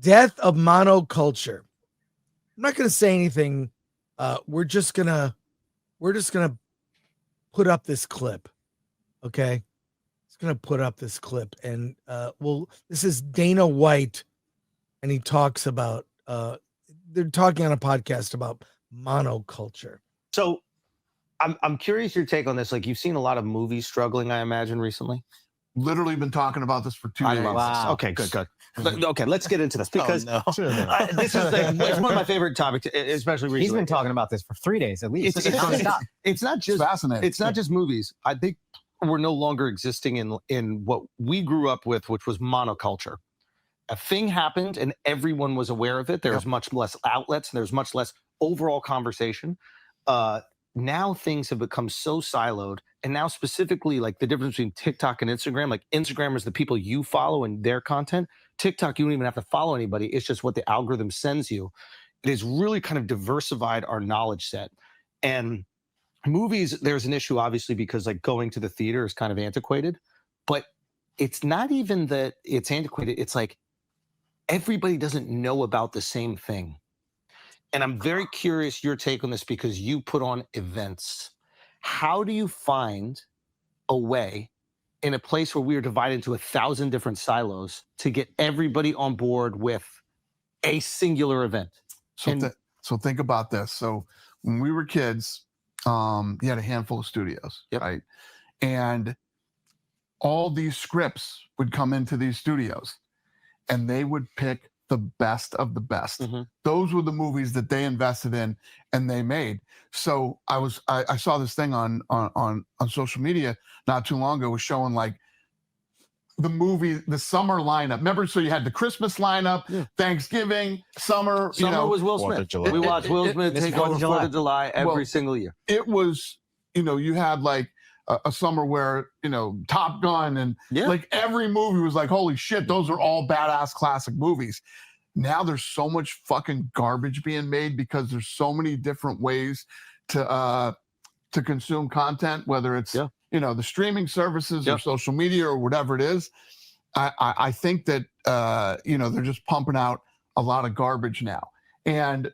death of monoculture. I'm not going to say anything. We're just gonna put up this clip. Okay. It's going to put up this clip, and this is Dana White, and he talks about, they're talking on a podcast about monoculture. So I'm curious your take on this. Like, you've seen a lot of movies struggling, I imagine, recently. Literally been talking about this for 2 days. Wow. Okay, good. Okay, let's get into this because this is it's one of my favorite topics, especially recently. He's been talking about this for 3 days at least. It's not just fascinating. It's not just movies. I think we're no longer existing in what we grew up with, which was monoculture. A thing happened and everyone was aware of it. There was much less outlets and there's much less overall conversation. Now things have become so siloed, and now specifically like the difference between TikTok and Instagram, like Instagram is the people you follow and their content. TikTok, you don't even have to follow anybody. It's just what the algorithm sends you. It has really kind of diversified our knowledge set. And movies, there's an issue obviously because like going to the theater is kind of antiquated, but it's not even that it's antiquated. It's like everybody doesn't know about the same thing. And I'm very curious your take on this because you put on events. How do you find a way in a place where we are divided into 1,000 different silos to get everybody on board with a singular event? So think about this. So when we were kids, you had a handful of studios, right? And all these scripts would come into these studios and they would pick the best of the best. Those were the movies that they invested in and they made. So I saw this thing on social media not too long ago, was showing like the summer lineup. Remember, so you had the Christmas lineup, Thanksgiving, summer. Summer was Will Smith. We watched Will Smith take over 4th of July every single year. It was, you had like a summer where, Top Gun and like every movie was like, holy shit, those are all badass classic movies. Now there's so much fucking garbage being made because there's so many different ways to consume content, whether it's, the streaming services or social media or whatever it is. I think that, they're just pumping out a lot of garbage now. And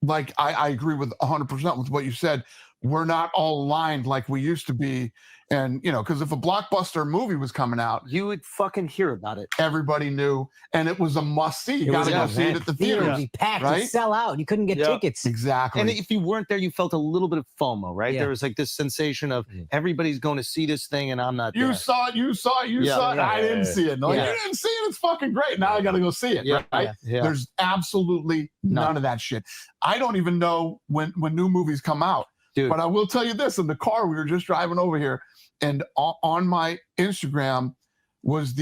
like, I agree with 100% with what you said. We're not all aligned like we used to be. And, because if a blockbuster movie was coming out, you would fucking hear about it. Everybody knew. And it was a must see. You got to go see it at the theater. It would be packed, right? It'd sell out. You couldn't get tickets. Exactly. And if you weren't there, you felt a little bit of FOMO, right? There was like this sensation of everybody's going to see this thing and I'm not there. You saw it. I didn't see it. No, you didn't see it. It's fucking great. Now I got to go see it. Right? There's absolutely none of that shit. I don't even know when new movies come out. Dude. But I will tell you this, in the car, we were just driving over here, and on my Instagram was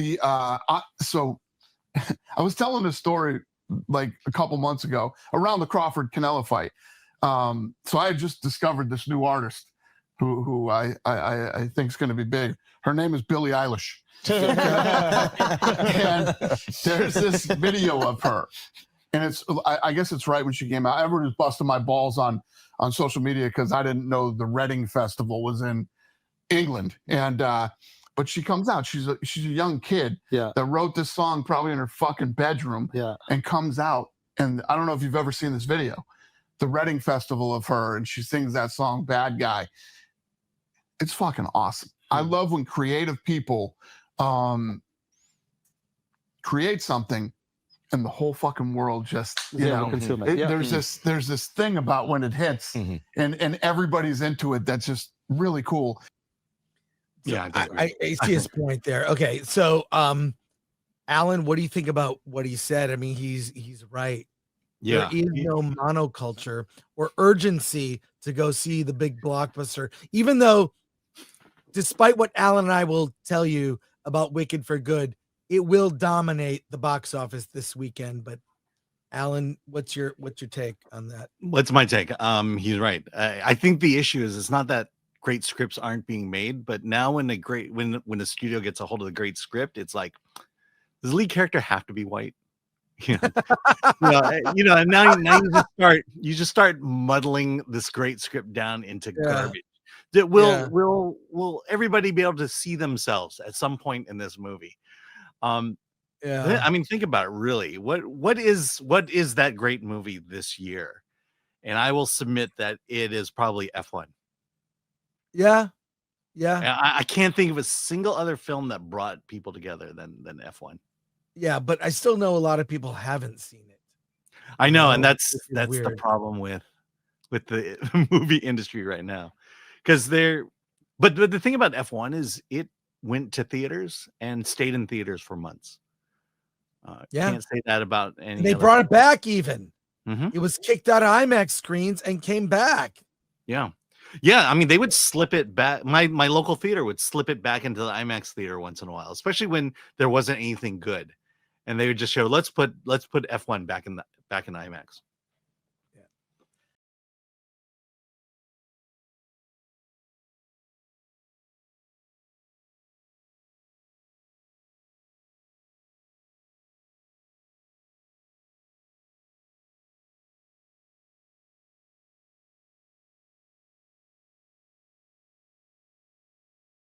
so I was telling a story like a couple months ago around the Crawford Canelo fight. So I had just discovered this new artist who I think is going to be big. Her name is Billie Eilish. And there's this video of her. And I guess it's right when she came out. Everyone was busting my balls on social media because I didn't know the Reading Festival was in England. And but she comes out. She's a young kid that wrote this song probably in her fucking bedroom and comes out. And I don't know if you've ever seen this video, the Reading Festival of her, and she sings that song Bad Guy. It's fucking awesome. I love when creative people create something and the whole fucking world just consume it. There's this thing about when it hits and everybody's into it. That's just really cool. Yeah, I see his point there. Okay, so Alan, what do you think about what he said? I mean, he's right. There is no monoculture or urgency to go see the big blockbuster, even though, despite what Alan and I will tell you about Wicked for Good, it will dominate the box office this weekend. But Alan, what's your take on that? What's my take? He's right. I think the issue is it's not that great scripts aren't being made, but now when the studio gets a hold of the great script, it's like, does the lead character have to be white? And now you just start muddling this great script down into garbage. That will everybody be able to see themselves at some point in this movie? Yeah. I mean, think about it. Really, what is that great movie this year? And I will submit that it is probably F1. Yeah. Yeah. I can't think of a single other film that brought people together than F1. Yeah, but I still know a lot of people haven't seen it. I know, and that's weird. the problem with the movie industry right now, because but the thing about F1 is it went to theaters and stayed in theaters for months. Can't say that about any. And they brought it back even. Mm-hmm. It was kicked out of IMAX screens and came back. Yeah. I mean, they would slip it back. My local theater would slip it back into the IMAX theater once in a while, especially when there wasn't anything good, and they would just show let's put F1 back in IMAX.